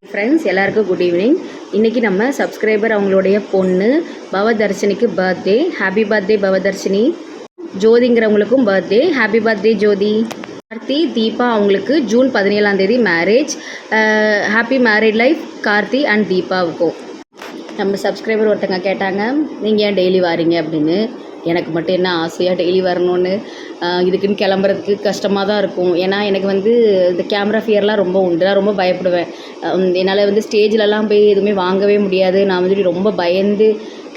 Friends எல்லாருக்கும் good evening. இன்றைக்கி நம்ம சப்ஸ்கிரைபர் அவங்களுடைய பொண்ணு பவதர்ஷினிக்கு பர்த்டே. Happy birthday Bhavadharshini. ஜோதிங்கிறவங்களுக்கும் birthday. Happy birthday Jothi. Karthi Deepa அவங்களுக்கு June 17 marriage. Happy married life Karthi and தீபாவுக்கும். நம்ம சப்ஸ்கிரைபர் ஒருத்தங்க கேட்டாங்க, நீங்கள் ஏன் டெய்லி வாரீங்க அப்படின்னு. எனக்கு மட்டும் என்ன ஆசையாக டெய்லி வரணும்னு. இதுக்குன்னு கிளம்புறதுக்கு கஷ்டமாக தான் இருக்கும். ஏன்னா எனக்கு இந்த கேமரா ஃபியர்லாம் ரொம்ப உண்டு. நான் ரொம்ப பயப்படுவேன். என்னால் ஸ்டேஜ்லலாம் போய் எதுவுமே வாங்கவே முடியாது. நான் ரொம்ப பயந்து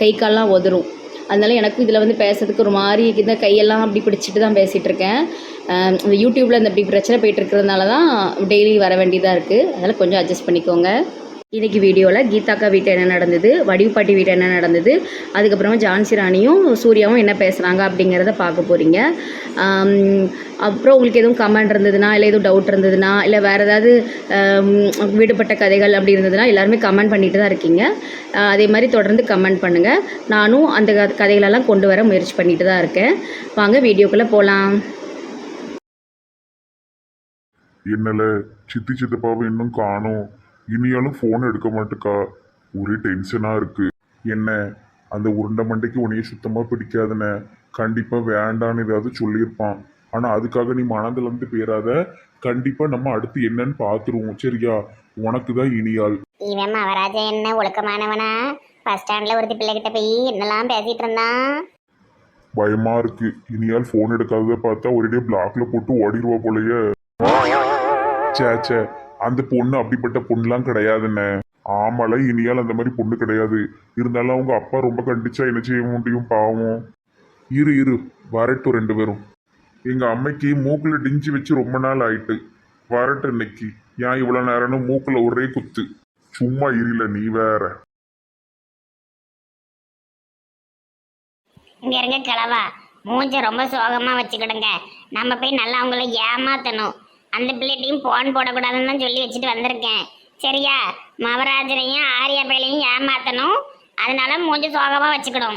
கை கால்லாம் உதறும். அதனால எனக்கும் இதில் பேசுறதுக்கு ஒரு மாதிரி இந்த கையெல்லாம் அப்படி பிடிச்சிட்டு தான் பேசிகிட்டு இருக்கேன். இந்த யூடியூப்பில் இந்த இப்படி பிரச்சனை போயிட்டுருக்கிறதுனால தான் டெய்லி வர வேண்டியதாக இருக்குது. அதனால் கொஞ்சம் அட்ஜஸ்ட் பண்ணிக்கோங்க. இன்றைக்கி வீடியோவில் கீதாக்கா வீட்டில் என்ன நடந்தது, வடிவுப்பாட்டி வீட்டில் என்ன நடந்தது, அதுக்கப்புறமா ஜான்சி ராணியும் சூர்யாவும் என்ன பேசுகிறாங்க அப்படிங்கிறத பார்க்க போகிறீங்க. அப்புறம் உங்களுக்கு எதுவும் கமெண்ட் இருந்ததுன்னா, இல்லை எதுவும் டவுட் இருந்ததுன்னா, இல்லை வேறு ஏதாவது விடுபட்ட கதைகள் அப்படி இருந்ததுன்னா எல்லாருமே கமெண்ட் பண்ணிட்டு தான் இருக்கீங்க. அதே மாதிரி தொடர்ந்து கமெண்ட் பண்ணுங்கள். நானும் அந்த கதைகளெல்லாம் கொண்டு வர முயற்சி பண்ணிட்டு தான் இருக்கேன். வாங்க வீடியோக்குள்ளே போகலாம். என்னல சித்தி சித்தப்பாவை இன்னும் காணோம். இனியாலும் ஃபோன் எடுக்க மாட்டுக்கா. ஒரே டென்ஷனாக இருக்கு. என்ன அந்த உருண்டை மண்டைக்கு உன்னைய சுத்தமாக பிடிக்காதுன்னு கண்டிப்பாக வேண்டான்னு ஏதாவது சொல்லியிருப்பான். ஆனால் அதுக்காக நீ மனதிலேருந்து போயிடாத. கண்டிப்பாக நம்ம அடுத்து என்னன்னு பார்த்துருவோம். சரியா? உனக்கு தான் இனியால். இவன் மவராஜ என்ன ஒழுக்கமானவனா? பஸ் ஸ்டாண்டில் ஒருத்தி பிள்ளைகிட்ட போய் என்னெல்லாம் பேசிட்டு இருந்தான். பயமா இருக்கு. இனியால் ஃபோன் எடுக்காததை பார்த்தா ஒரே பிளாக்ல போட்டு ஓடிடுவா போலயே. சேச்சே, அந்த பொண்ணு அப்படிப்பட்ட பொண்ணுலாம் கிடையாதுன்னு. ஆமால, இனியால் அந்த மாதிரி பொண்ணு கிடையாது. இருந்தாலும் அவங்க அப்பா ரொம்ப கண்டிச்சா என்ன செய்ய முடியும், பாவம். இரு வரட்டும் ரெண்டு பேரும். எங்க அம்மைக்கு மூக்குல டிஞ்சி வச்சு ரொம்ப நாள் ஆயிட்டு. வரட்டும் இன்னைக்கு. ஏன் இவ்வளவு நேரம்னு மூக்குல ஒரே குத்து. சும்மா இருல நீ வேற. இங்க இருங்க கிழவா, மூஞ்ச ரொம்ப சோகமா வச்சுக்கிடுங்க. நம்ம போய் நல்லா அவங்கள ஏமாத்தணும். அந்த பிள்ளைகிட்டையும் போன் போடக்கூடாதுன்னு தான் சொல்லி வச்சுட்டு வந்திருக்கேன். சரியா? மவராஜனையும் ஆரியா பிள்ளையும் ஏமாத்தணும். அதனால மூஞ்ச சோகமா வச்சுக்கிடும்.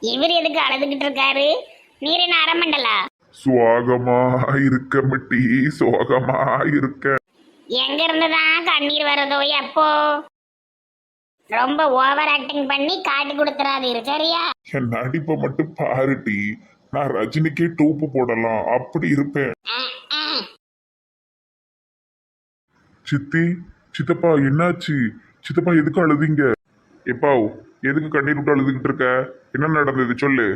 இவர் எதுக்கு அழுதுகிட்டு இருக்காரு? நீர் என்ன அரமண்டலா? சோகமா இருக்க மட்டி, சோகமா இருக்க. எங்க இருந்துதான் கண்ணீர் வரதோ எப்போ? ரொம்ப ஓவர் ஆக்டிங் பண்ணி காட்டி கொடுத்துறாதீரு. சரியா? என் நடிப்பை மட்டும் பாருட்டி. நான் ரஜினிக்கே டூப்பு போடலாம், அப்படி இருப்பேன். சித்தி சித்தப்பா என்னாச்சு? சித்தப்பா எதுக்கு அழுதிங்க? எப்பா எதுக்கு கண்ணீர் விட்டு அழுதுகிட்டு இருக்க? என்ன நடந்தது சொல்லு.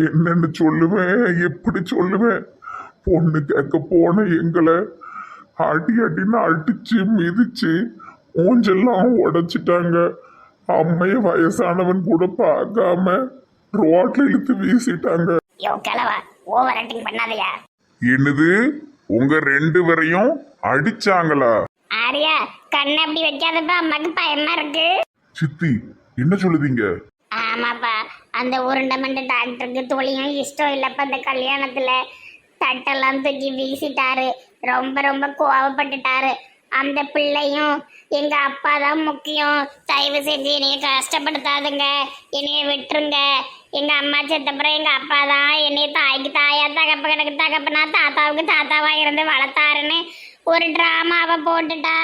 என்னன்னு சொல்லுவேன், எப்படி சொல்லுவேன்? பொண்ணு கேட்க போன எங்களை அடின்னு அடிச்சு மிதிச்சு மூஞ்செல்லாம் உடைச்சிட்டாங்க. அம்மைய வயசானவன் கூட பார்க்காம ரோட்ல இழுத்து வீசிட்டாங்க. Over acting பண்ணாதயா. என்னது? உங்க ரெண்டு பேரையும் அடிச்சாங்களா? ஆரியா, கண்ணை அப்படி வைக்காதப்பா, அம்மாக்கு பயமா இருக்கு. சித்தி என்ன சொல்லுதீங்க? ஆமாப்பா, அந்த உருண்டை மண்ட டாக்டருக்கு துளியும் இஷ்டம் இல்லப்பா. அந்த கல்யாணத்துல தட்டெல்லாம் தூக்கி வீசிட்டாரு. ரொம்ப ரொம்ப கோவப்பட்டுட்டாரு. அந்த பிள்ளையும் எங்க அப்பா தான் முக்கியம், தயவு செஞ்சு என்னைய கஷ்டப்படுத்தாதுங்க, என்னைய விட்டுருங்க. எங்க அம்மா செத்தப்புறம் எங்க அப்பா தான் என்னைய தாய்க்கு தாயா, தகப்ப எனக்கு தகப்பனா, தாத்தாவுக்கு தாத்தாவா இருந்து வளர்த்தாருன்னு ஒரு டிராமாவை போட்டுட்டா.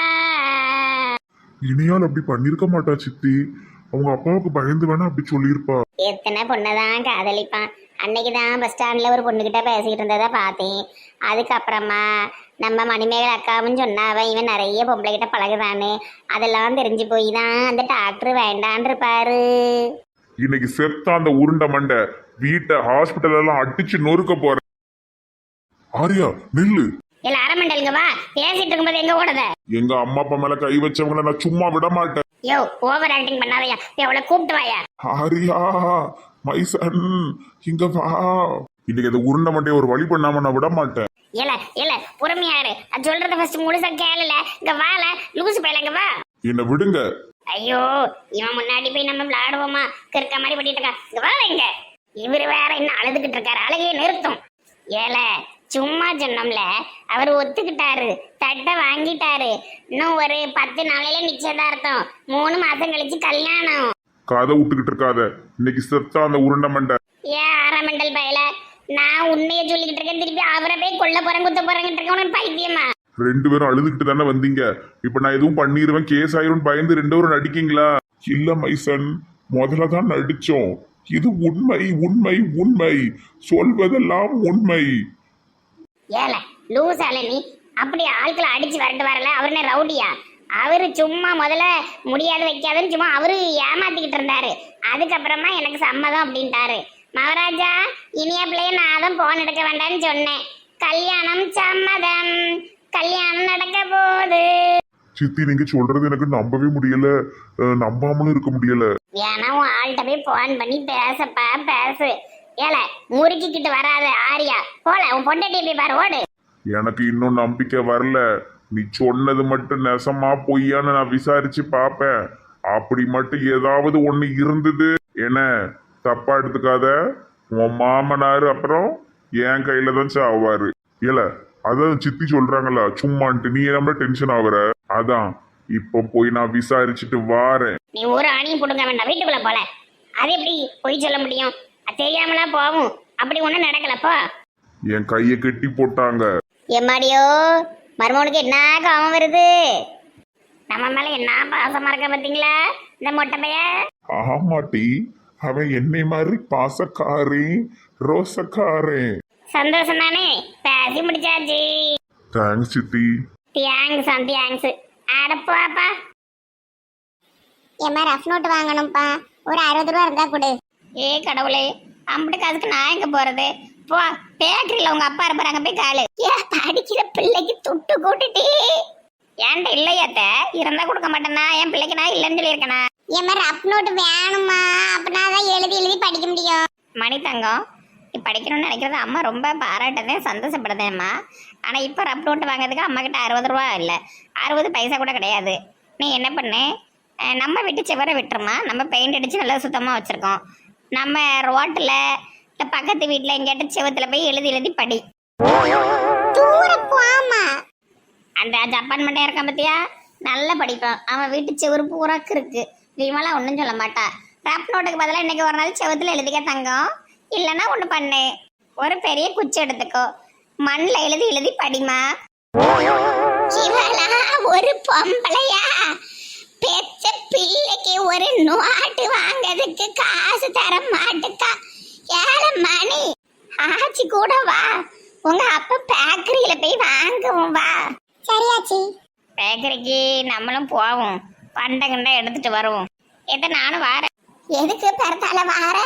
இனியால் அப்படி பண்ணிருக்க மாட்டா சித்தி. அவங்க அப்பாவுக்கு பயந்து வேணா அப்படி சொல்லியிருப்பா. எத்தனை பொண்ணுதான் காதலிப்பான். அன்னைக்குதான் பஸ் ஸ்டாண்ட்ல ஒரு பொண்ணுகிட்ட பேசிக்கிட்டு இருந்ததை பார்த்தேன். அதுக்கப்புறமா நம்ம மணிமேகலை அக்காவும் சொன்னாவ இவன் நிறைய பொம்பளை கிட்ட பழகுதான்னு. அதெல்லாம் தெரிஞ்சு போய் தான் அந்த டாக்டர் வேண்டான் இருப்பாரு. இன்னைக்கு செத்த அந்த உருண்டை மண்டை வீட்டை ஹாஸ்பிட்டல் எல்லாம் அடிச்சு நொறுக்க போற. ஆரியா நில்லு. இல்ல அரமண்டலுங்க வா, பேசிட்டு இருக்கும்போது எங்க ஓடுத? எங்க அம்மா அப்பா மேல கை வச்சவங்கள நான் சும்மா விட மாட்டேன். யோ, ஓவர் ஆக்டிங் பண்ணாதயா. எவ்வளவு கூப்பிட்டு வாயா. ஆரியா மைசன் இங்க வா. இன்னைக்கு அந்த உருண்டை மண்டைய ஒரு வழி பண்ணாம நான் விட மாட்டேன். இல்ல பொறுமையாரு. அது சொல்றத ஃபர்ஸ்ட் முழுசா கேளல. இங்க வால லூசு பையலங்க வா. என்ன விடுங்க. ஐயோ, இவன் முன்னாடி போய் நம்ம விளையாடுவோமா? கிறுக்க மாதிரி பண்ணிட்டு இருக்கா. இங்க வா. இங்க இவரு வேற என்ன அழுதுகிட்டு இருக்காரு? அழகையே நிறுத்தும். ஏல சும்மா சொன்னோம்ல, அவர் ஒத்துக்கிட்டாரு, தட்டை வாங்கிட்டாரு. இன்னும் ஒரு 10 நாளையில நிச்சயதார்த்தம், 3 மாசம் கழிச்சு கல்யாணம். கதை விட்டுக்கிட்டு இருக்காத. இன்னைக்கு செத்தா அந்த உருண்டை மண்டை. ஏன் அரமண்டல் பயல, நான் உண்மையை சொல்லிக்கிட்டு இருக்கேன். திருப்பி அவரை போய் கொல்ல போறேன் குத்த போறேங்கிட்டு இருக்கேன். உனக்கு பைத்தியமா? ரெண்டு பேரும் அழுதுகிட்டு தானே வந்தீங்க. இப்ப நான் எதுவும் பண்ணிடுவேன், கேஸ் ஆயிரும் பயந்து ரெண்டு பேரும் நடிக்கீங்களா? இல்ல மைசன், முதல்ல தான் நடிச்சோம். இது உண்மை உண்மை உண்மை, சொல்வதெல்லாம் உண்மை. ஏல லூசால நீ அப்படி ஆட்களை அடிச்சு வரட்டு வரல. அவரு என்ன ரவுடியா? அவரு சும்மா முதல்ல முடியாது வைக்காதுன்னு சும்மா அவரு ஏமாத்திக்கிட்டு இருந்தாரு. அதுக்கப்புறமா எனக்கு சம்மதம் அப்படின்ட்டாரு. மகாராஜா இனிய பிள்ளைய நான் தான் போன் எடுக்க வேண்டாம்னு சொன்னேன். கல்யாணம் சம்மதம், கல்யாணம் நடக்க போகுது. சித்தி, நீங்க சொல்றது எனக்கு நம்பவே முடியல, நம்பாமலும் இருக்க முடியல. ஏன்னா உன் ஆள்கிட்ட போய் போன் பண்ணி பேசப்பா பேசு. ஏல முறுக்கிக்கிட்டு வராத ஆரியா, போல உன் பொண்டாட்டியை போய் பாரு, ஓடு. எனக்கு இன்னும் நம்பிக்கை வரல. நீ சொன்னது மட்டும் நெசமா பொய்யான்னு நான் விசாரிச்சு பார்ப்பேன். அப்படி மட்டும் ஏதாவது ஒண்ணு இருந்தது என்ன தப்பா எடுத்துக்காத. உன் மாமனாரு அப்புறம் என் கையில தான் சாவாரு. இல்ல அதான் சித்தி சொல்றாங்களா சும்மான்ட்டு நீ நம்ம டென்ஷன் ஆகுற. அதான் இப்ப போய் நான் விசாரிச்சுட்டு வாரேன். நீ ஒரு அணியும் கொடுங்க வேண்டாம், வீட்டுக்குள்ள போல. அது எப்படி பொய் சொல்ல முடியும்? அது தெரியாமலா போகும்? அப்படி ஒண்ணும் நடக்கலப்போ. என் கையை கட்டி போட்டாங்க. எம்மாடியோ, மருமகனுக்கு என்ன கோவம் வருது? நம்ம மேல என்ன பாசமா இருக்க பாத்தீங்களா இந்த மொட்டை பைய? ஆமாட்டி, அவன் என்னை மாதிரி பாசக்காரி ரோசக்காரே. சந்தோஷம் தானே? பேசி முடிச்சாச்சு. தேங்க்ஸ் சித்தி. Thanks thanks. அடப்பாப்பா, எம்மா ரஃப் நோட்டு வாங்கணும்ப்பா, ஒரு 60 ரூபா இருந்தா கொடு. ஏ கடவுளே, அம்பிட்டு காசுக்கு நான் எங்க போறது? போ, பேக்கரியில உங்க அப்பா இருப்பாரு, அங்க போய் காலு. ஏன் படிக்கிற பிள்ளைக்கு துட்டு கூட்டுட்டி? ஏன்ட்ட இல்லையாத்த, இருந்தா கொடுக்க மாட்டேன்னா என் பிள்ளைக்கு நான் இல்லைன்னு சொல்லியிருக்கேனா? என் மாதிரி ரஃப் நோட்டு வேணுமா? அப்படின்னா தான் எழுதி எழுதி படிக்க முடியும். மணி தங்கம், நீ படிக்கணும்னு நினைக்கிறது அம்மா ரொம்ப பாராட்டதேன், சந்தோஷப்படுதேம்மா. ஆனால் இப்போ ரஃப் நோட்டு வாங்குறதுக்கு அம்மா கிட்ட 60 ரூபா இல்லை, 60 பைசா கூட கிடையாது. நீ என்ன பண்ணு, நம்ம வீட்டு செவரை விட்டுருமா, நம்ம பெயிண்ட் அடித்து நல்லா சுத்தமாக வச்சுருக்கோம். நம்ம ரோட்டில் இல்லை பக்கத்து வீட்டில் எங்கேயாட்ட செவத்தில் போய் எழுதி எழுதி படி. அந்த ஜப்பான் மண்டையா இருக்கான் பத்தியா, நல்லா படிப்பான். அவன் வீட்டு செவரு பூராக்கு இருக்கு. விமலா ஒன்றும் சொல்ல மாட்டா. ரஃப் நோட்டுக்கு பதிலாக இன்னைக்கு ஒரு நாள் செவத்தில் எழுதிக்க தங்கம். இல்லைன்னா ஒன்று பண்ணு, ஒரு பெரிய குச்சி எடுத்துக்கோ, மண்ணில் எழுதி எழுதி படிமா. ஒரு பொம்பளையா பெத்த பிள்ளைக்கு ஒரு நோட்டு வாங்கிறதுக்கு காசு தர மாட்டுக்கா? 7 மணி ஆச்சு கூட வா, உங்க அப்பா பேக்கரியில போய் வாங்குவோம் வா. சரியாச்சி. பேக்கரிக்கு நம்மளும் போவோம், பண்டகண்டா எடுத்துட்டு வருவோம். எதை நானும் வாரேன். எதுக்கு பிறத்தால வார?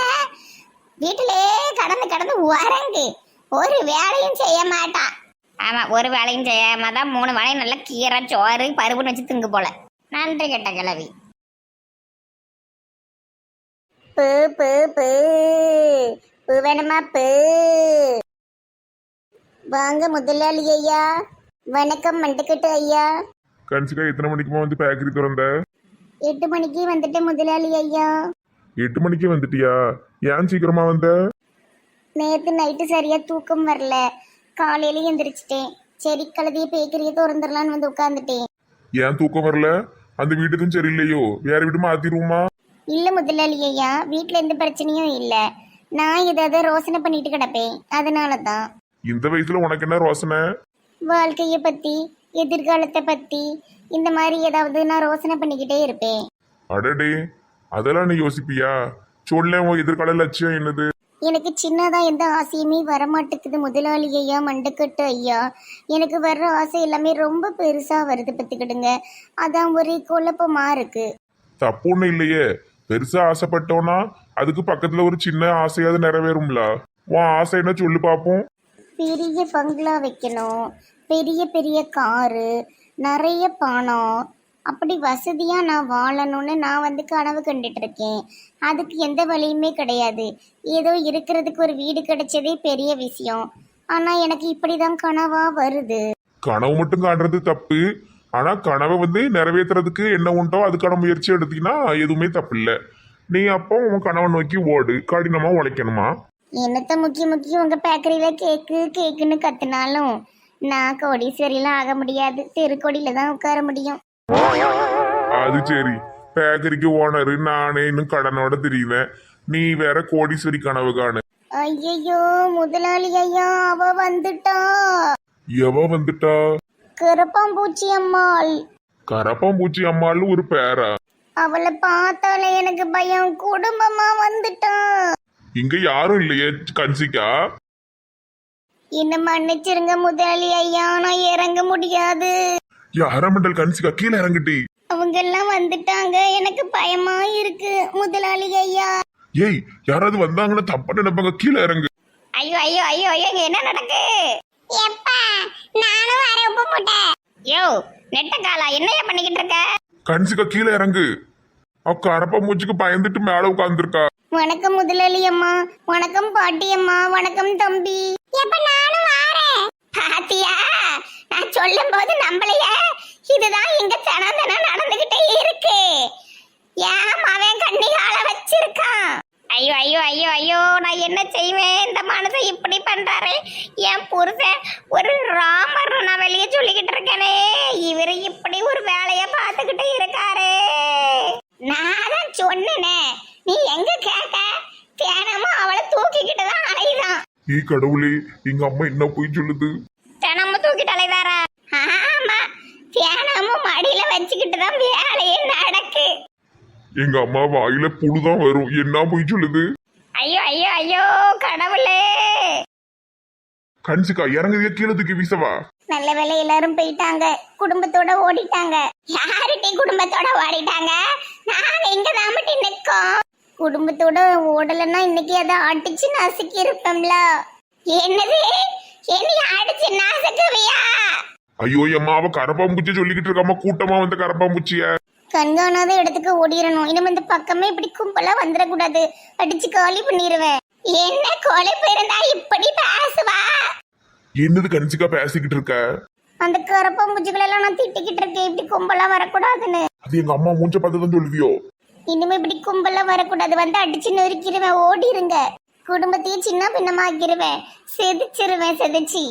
வீட்டிலே கடந்து கடந்து உறங்கு, ஒரு வேலையும் செய்ய மாட்டான். ஆமா, ஒரு வேலையும் செய்யாம தான் 3 வேலையும் நல்லா கீரை சோறு பருப்புன்னு வச்சு திங்கு போல. நன்றி கெட்ட கிழவி. பூ பூ பூ பூ வேணுமா? பூ வாங்க முதலாளி ஐயா. வணக்கம் மண்டக்கட்டு ஐயா. கன்சிகா, எத்தனை மணிக்குமா வந்து பேக்கரி திறந்த? 8 மணிக்கு வந்துட்டு முதலாளி ஐயா. 8 மணிக்கே வந்துட்டியா? ஏன் சீக்கிரமா வந்த? நேற்று நைட்டு சரியா தூக்கம் வரல, காலையில எந்திரிச்சிட்டேன். சரி கழுதிய பேக்கரியை திறந்துடலான்னு வந்து உட்காந்துட்டேன். ஏன் தூக்கம் வரல? அந்த வீட்டுக்கும் சரியில்லையோ? வேற வீட்டு மாத்திருவோமா? இல்ல முதலாளி ஐயா, வீட்டுல எந்த பிரச்சனையும் இல்ல. நான் ஏதாவது ரோசனை பண்ணிட்டு கிடப்பேன், அதனாலதான். இந்த வயசுல உனக்கு என்ன ரோசனை? வாழ்க்கைய பத்தி, எதிர்காலத்தை பத்தி, இந்த மாதிரி ஏதாவது நான் ரோசனை பண்ணிக்கிட்டே இருப்பேன். அடடே, அதெல்லாம் நீ யோசிப்பியா? சொல்ல, உன் எதிர்கால லட்சியம் என்னது? எனக்கு சின்னதா எந்த ஆசையுமே வரமாட்டேக்குது முதலாளி ஐயா, மண்டக்கட்டு ஐயா. எனக்கு வர்ற ஆசை எல்லாமே ரொம்ப பெருசா வருது பத்துக்கிடுங்க. அதான் ஒரே குழப்பமா இருக்கு. தப்பு ஒண்ணு இல்லையே. பெருசா ஆசைப்பட்டோம்னா அதுக்கு பக்கத்துல ஒரு சின்ன ஆசையாவது நிறைவேறும்ல. உன் ஆசை என்ன சொல்லு பாப்போம். பெரிய பங்களா வைக்கணும், பெரிய பெரிய காரு, நிறைய பணம், அப்படி வசதியா நான் வாழணும்னு நான் வந்து கனவு கண்டுட்டு இருக்கேன். அதுக்கு எந்த வழியுமே கிடையாது. ஏதோ இருக்கிறதுக்கு ஒரு வீடு கிடைச்சதே பெரிய விஷயம். ஆனா எனக்கு இப்படிதான் கனவா வருது. கனவு மட்டும் காண்றது தப்பு. ஆனா கனவை வந்து நிறைவேற்றுறதுக்கு என்ன உண்டோ அதுக்கான முயற்சி எடுத்தீங்கன்னா எதுவுமே தப்பு இல்லை. நீ அப்போ உன் கனவை நோக்கி ஓடு, கடினமா உழைக்கணுமா? என்னத்த முக்கியம் உங்க பேக்கரியில கேக்கு கேக்குன்னு கத்துனாலும் நான் கோடீஸ்வரிலாம் ஆக முடியாது. தெருக்கோடியில தான் உட்கார முடியும். அது சரி, பேக்கரிக்கு ஓனரு நானே இன்னும் கடனோட தெரியுவேன். நீ வேற கோடீஸ்வரி கனவு காணு. ஐயோ முதலாளி ஐயா, அவ வந்துட்டா. எவ வந்துட்டா? கருப்பாம்பூச்சி அம்மாள். கரப்பாம்பூச்சி அம்மாள்னு ஒரு பேரா? அவளை பார்த்தாலே எனக்கு பயம். குடும்பமா வந்துட்டான். இங்க யாரும் இல்லையே கன்சிகா. என்ன மன்னிச்சிருங்க முதலாளி ஐயா, நான் இறங்க முடியாது. அரமண்டல் கன்சிகா கீழே இறங்கிட்டி. அவங்க எல்லாம் வந்துட்டாங்க, எனக்கு பயமா இருக்கு முதலாளி ஐயா. ஏய் யாராவது வந்தாங்கன்னா தப்பா நினைப்பாங்க, கீழே இறங்கு. ஐயோ ஐயோ ஐயோ ஐயோ, இங்க என்ன நடக்கு? எப்பா நானும் வர உப்பு போட்டேன். யோ நெட்ட காலா, என்னையா பண்ணிக்கிட்டு இருக்க? கன்சிகா கீழே இறங்கு. அவ கரப்பாம்பூச்சிக்கு பயந்துட்டு மேல உட்கார்ந்துருக்கா. வணக்கம் முதலாளி அம்மா. வணக்கம் பாட்டி அம்மா. வணக்கம் தம்பி. எப்ப நானும் வாரேன். பாத்தியா, நான் சொல்லும் போது நம்பலையே. இதுதான் இங்க தினம் நடந்துகிட்டே இருக்கு. ஏன் அவன் கண்ணிகால வச்சிருக்கான்? ஐயோ ஐயோ ஐயோ ஐயோ, நான் என்ன செய்வேன்? இந்த மனுஷன் இப்படி பண்றாரு. என் புருஷன் ஒரு ராமர், நான் வெளியே சொல்லிக்கிட்டு இருக்கேனே, இவரு இப்படி ஒரு வேலைய பார்த்துக்கிட்டு இருக்காரு. நான் தான் சொன்னேனே, நீ எங்க கேட்க? தினமும் அவளை தூக்கிக்கிட்டு தான் அலைதான். கடவுளே, எங்க அம்மா என்ன போய் சொல்லுது? தினமும் தூக்கிட்டு அலைதாரா? ஆமா, தினமும் மடியில வச்சுக்கிட்டு தான் வேலையே நடக்கு. எங்க அம்மா வாயில புழுதான் வரும், என்ன போய் சொல்லுது? ஐயோ ஐயோ ஐயோ கடவுளே. கன்சிகா இறங்குதியா, கீழே தூக்கி வீசவா. நல்ல வேலை எல்லாரும் போயிட்டாங்க, குடும்பத்தோட ஓடிட்டாங்க. யாருட்டி குடும்பத்தோட ஓடிட்டாங்க? நாங்க இங்க தான் மட்டும் நிக்கோம். குடும்பத்தோட ஓடலன்னா இன்னைக்கு அதை அடிச்சு நசுக்கி இருப்போம்ல. என்னது, என்னைய அடிச்சு நசுக்குவியா? ஐயோ அம்மா, அவ கரப்பாம்பூச்சி சொல்லிக்கிட்டு இருக்காம, கூட்டமா வந்த கரப்பாம்பூச்சிய. கண்காணாத இடத்துக்கு ஓடிடணும். இனிமே இந்த பக்கமே இப்படி கும்பலா வந்துடக்கூடாது, அடிச்சு காலி பண்ணிடுவேன். என்ன கொலைப்பு இருந்தா இப்படி பேசுவா? என்னது கன்சிகா பேசிக்கிட்டு இருக்க? அந்த கரப்பாம்பூச்சிகள் எல்லாம் நான் திட்டிக்கிட்டு இருக்கேன், இப்படி கும்பலா வரக்கூடாதுன்னு. அது எங்க அம்மா மூஞ்ச பார்த்து தான் சொல்லுவியோ? இனிமே இப்படி கும்பலா வரக்கூடாது, வந்து அடிச்சு நொறுக்கிடுவேன். ஓடிருங்க, குடும்பத்தையும் சின்ன பின்னமா ஆக்கிடுவேன், செதிச்சிருவேன் செதிச்சு.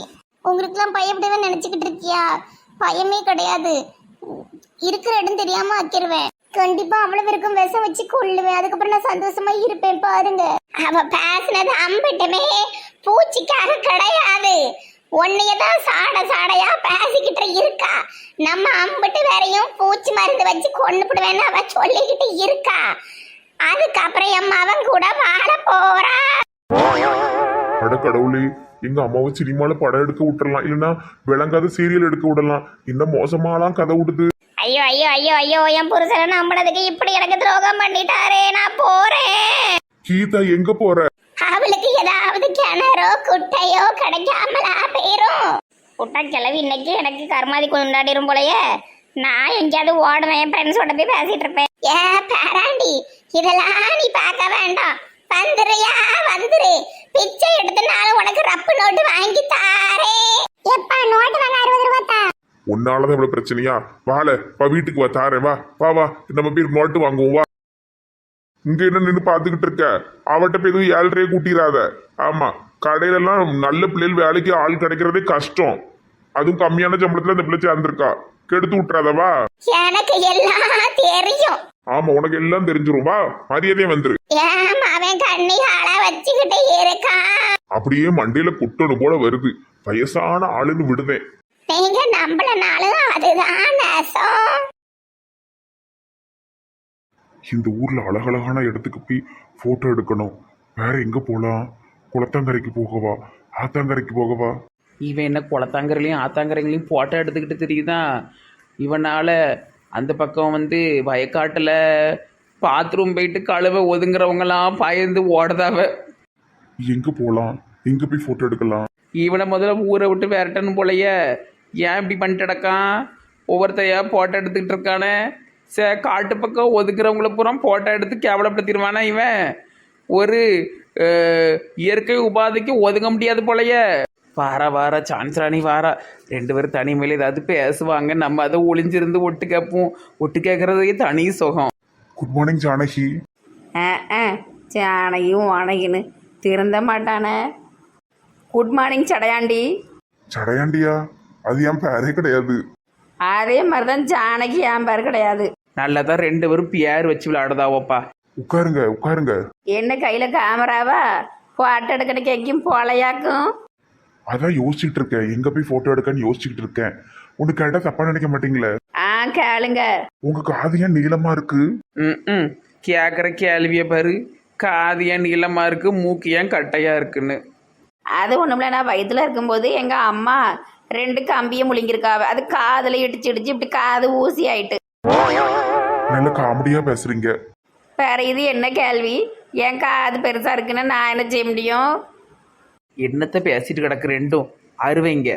உங்களுக்குலாம் பயப்படவே நினைச்சுக்கிட்டு இருக்கியா? பயமே கிடையாது, இருக்கிற இடம் தெரியாம ஆக்கிடுவேன். கண்டிப்பா அவ்வளவு இருக்கும் விஷம் வச்சு கொள்ளுவேன். அதுக்கப்புறம் நான் சந்தோஷமா இருப்பேன். பாருங்க, அவ பேசினது அம்பிட்டுமே பூச்சிக்காக கிடையாது. உன்னையதான் சாடையா பேசிக்கிட்டு இருக்கா. நம்ம அம்பிட்டு வேறையும் பூச்சி மருந்து வச்சு கொண்டுபிடுவேன்னு அவ சொல்லிக்கிட்டு இருக்கா. அதுக்கப்புறம் என் அவன் கூட வாழ போறா. அட கடவுளே, எங்க அம்மாவை சினிமால படம் எடுக்க விட்டுறலாம், இல்லைன்னா விளங்காத சீரியல் எடுக்க விடலாம். இன்னும் மோசமாலாம் கதை விடுது. ஐயோ ஐயோ ஐயோ ஐயோ, என் புருஷனை நம்பினதுக்கு இப்படி எனக்கு துரோகம் பண்ணிட்டாரே. நான் போறேன். கீதா எங்க போற? அவளுக்கு ஏதாவது கிணறோ குட்டையோ கிடைக்காமலா போயிரும். குட்டை கிளவி இன்னைக்கு எனக்கு கர்மாதி கொண்டாடிரும் போலயே. நான் எங்கேயாவது ஓடுவேன், என் ஃப்ரெண்ட்ஸோட போய் பேசிட்டு இருப்பேன். ஏ பேராண்டி, இதெல்லாம் நீ பார்க்க வேண்டாம். வந்துருயா வந்துரு, பிச்சை எடுத்தனாலும் உனக்கு ரப்பு நோட்டு வாங்கி தாரே. எப்பா நோட்டு வாங்க 60 ரூபா தா. உன்னாலதான் இவ்வளவு பிரச்சனையா? வாழ வா, வீட்டுக்கு வா, தாரேன் வா. வா வா, நம்ம பேர் நோட்டு வாங்குவோம் வா. இங்க என்ன நின்று பாத்துக்கிட்டு இருக்க? அவட்ட போய் எதுவும் 7 ரூபாய் கூட்டிடாத. ஆமா, கடையில எல்லாம் நல்ல பிள்ளைகள் வேலைக்கு ஆள் கிடைக்கிறதே கஷ்டம். அதுவும் கம்மியான சம்பளத்துல அந்த பிள்ளை சேர்ந்திருக்கா, கெடுத்து விட்டுறாதவா. எனக்கு எல்லாம் தெரியும். ஆமா, உனக்கு எல்லாம் தெரிஞ்சிரும். வா, மரியாதையே வந்துரு. ஏன் அவன் கண்ணிகால வச்சுக்கிட்டே இருக்கான்? அப்படியே மண்டையில குட்டணும் போல வருது. வயசான ஆளுன்னு விடுவேன். நீங்க நம்பலனாலும் அதுதான் நேசம். இந்த ஊர்ல அழகழகான இடத்துக்கு போய் போட்டோ எடுக்கணும். வேற எங்க போலாம்? குளத்தங்கரைக்கு போகவா, ஆத்தங்கரைக்கு போகவா? இவன் என்ன குளத்தாங்கரையிலையும் ஆத்தாங்கரைங்களையும் போட்டோ எடுத்துக்கிட்டு தெரியுதான். இவனால் அந்த பக்கம் வயக்காட்டில் பாத்ரூம் போயிட்டு கழுவ ஒதுங்குறவங்களாம் பயந்து ஓடுதாவ. எங்க போலாம்? எங்க போய் போட்டோ எடுக்கலாம்? இவனை முதல்ல ஊரை விட்டு விரட்டணும் போலையே. ஏன் இப்படி பண்ணிட்டு கிடக்கான்? ஒவ்வொருத்தையா போட்டோ எடுத்துக்கிட்டு இருக்கானே. காட்டு பக்கம் ஒதுக்குறவங்கள பூரா போட்டோ எடுத்து கேவலப்படுத்திடுவானா இவன்? ஒரு இயற்கை உபாதைக்கு ஒதுங்க முடியாது போலையே. வார சான்ஸ் ராணி வாரா, 2 பேரும் தனிமையில் ஏதாவது பேசுவாங்க, நம்ம அதை ஒளிஞ்சிருந்து ஒட்டு கேட்போம். ஒட்டு கேட்கறதே தனி சுகம். Good morning Janaki. ஜானகியும் வானகின்னு திருந்த மாட்டானே. Good morning Sadaiyandi. சடையாண்டியா? அது என் பேரே கிடையாது. அதே மாதிரிதான் ஜானகி என் பேர் கிடையாது. நல்லதான் 2 பேரும் பேர் வச்சு விளையாடுதாவோப்பா. உட்காருங்க உட்காருங்க. என்ன கையில கேமராவா? போட்டோ எடுக்கிற கேக்கும் போலையாக்கும். அதான் யோசிச்சுட்டு இருக்கேன், எங்க போய் போட்டோ எடுக்கன்னு யோசிச்சுட்டு இருக்கேன். உனக்கு கேட்டா தப்பா நினைக்க மாட்டீங்களே? ஆ கேளுங்க. உங்க காது ஏன் நீளமா இருக்கு? ம் கேட்குற கேள்வியை பாரு. காது ஏன் நீளமாக இருக்குது, மூக்கு ஏன் கட்டையாக இருக்குன்னு. அது ஒன்றும்ல, நான் வயிற்றுல இருக்கும்போது எங்கள் அம்மா 2 கம்பியை முழுங்கிருக்காவ. அது காதில் இடிச்சு இடிச்சு இப்படி காது ஊசி ஆயிட்டு. நல்ல காமெடியா பேசுறீங்க. வேற இது என்ன கேள்வி? என் காது பெருசாக இருக்குன்னு நான் என்ன செய்ய முடியும்? என்னத்தை பேசிட்டு கிடக்கு ரெண்டும்? அறுவைங்க,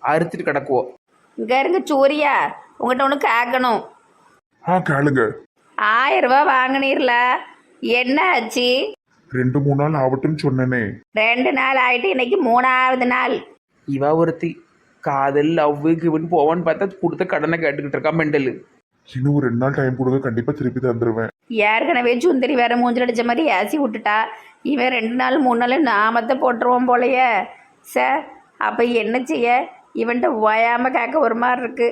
அறுத்துட்டு கிடக்குவோம். இங்கே இருங்க சூர்யா, உங்கள்கிட்ட ஒன்று கேட்கணும். கேளுங்க. 1000 ரூபா வாங்கினீர்ல, என்ன ஆச்சு? 2-3 நாள் ஆகட்டும்னு சொன்னேனே. 2 நாள் ஆயிட்டு, இன்னைக்கு 3ஆவது நாள். இவ ஒருத்தி காதல் லவ்வு கிவன் போவான்னு பார்த்தா கொடுத்த கடனை கேட்டுக்கிட்டு இருக்கா மெண்டலு. இன்னும் ஒரு 2 நாள் டைம் கொடுங்க, கண்டிப்பா திருப்பி தந்துருவேன். ஏற்கனவே சுந்தரி வேற மூஞ்சில் அடிச்ச மாதிரி ஏசி விட்டுட்டா. இவன் 2 நாள் 3 நாள் நாமத்தை போட்டுருவோம் போலையே. சார் அப்போ என்ன செய்ய? இவன்ட்ட ஓயாமல் கேட்க ஒரு மாதிரி இருக்கு.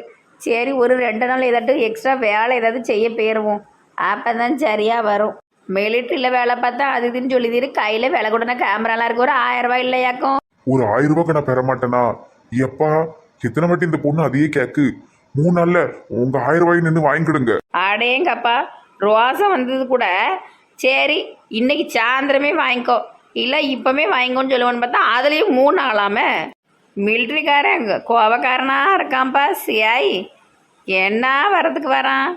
சரி, ஒரு 2 நாள் ஏதாட்டும் எக்ஸ்ட்ரா வேலை ஏதாவது செய்ய போயிடுவோம், அப்போ தான் சரியாக வரும். மிலிட்ரியில் வேலை பார்த்தா அது இதுன்னு சொல்லிதிரு, கையில் விலை கூடனா கேமராலாம் இருக்கு. ஒரு 1000 ரூபாய் இல்லையாக்கும்? ஒரு 1000 ரூபாய்க்கு நான் பெற மாட்டேனா? எப்பா எத்தனை வாட்டி இந்த பொண்ணு அதையே கேக்கு. 3 நாள்ல உங்க 1000 ரூபாய் நின்று வாங்கிக்கிடுங்க. அடேங்கப்பா, ரோசம் வந்தது கூட. சரி, இன்னைக்கு சாயந்தரமே வாங்கிக்கோ, இல்லை இப்போமே வாங்கிக்கோன்னு சொல்லுவோன்னு பார்த்தா அதுலேயும் 3 நாளாமே. மிலிட்ரிக்காரன் கோவக்காரனா இருக்கான்ப்பா. சியாய் என்ன வரதுக்கு வரான்?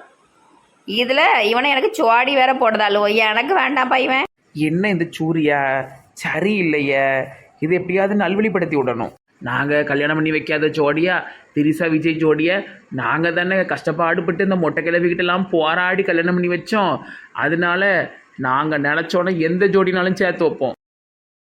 இதில் இவனை எனக்கு சோடி வேற போடுதாலோ, எனக்கு வேண்டாம்ப்பா இவன். என்ன இந்த சூரியா சரியில்லையே, இது எப்படியாவது நல்வழிப்படுத்தி விடணும். நாங்கள் கல்யாணம் பண்ணி வைக்காத ஜோடியா, திரிசா விஜய் ஜோடியா, நாங்கள் தானே கஷ்டப்பாடுபட்டு இந்த மொட்டை கிளவிக்கிட்டெல்லாம் போராடி கல்யாணம் பண்ணி வச்சோம். அதனால நாங்கள் நினச்சோன்னே எந்த ஜோடினாலும் சேர்த்து வைப்போம்.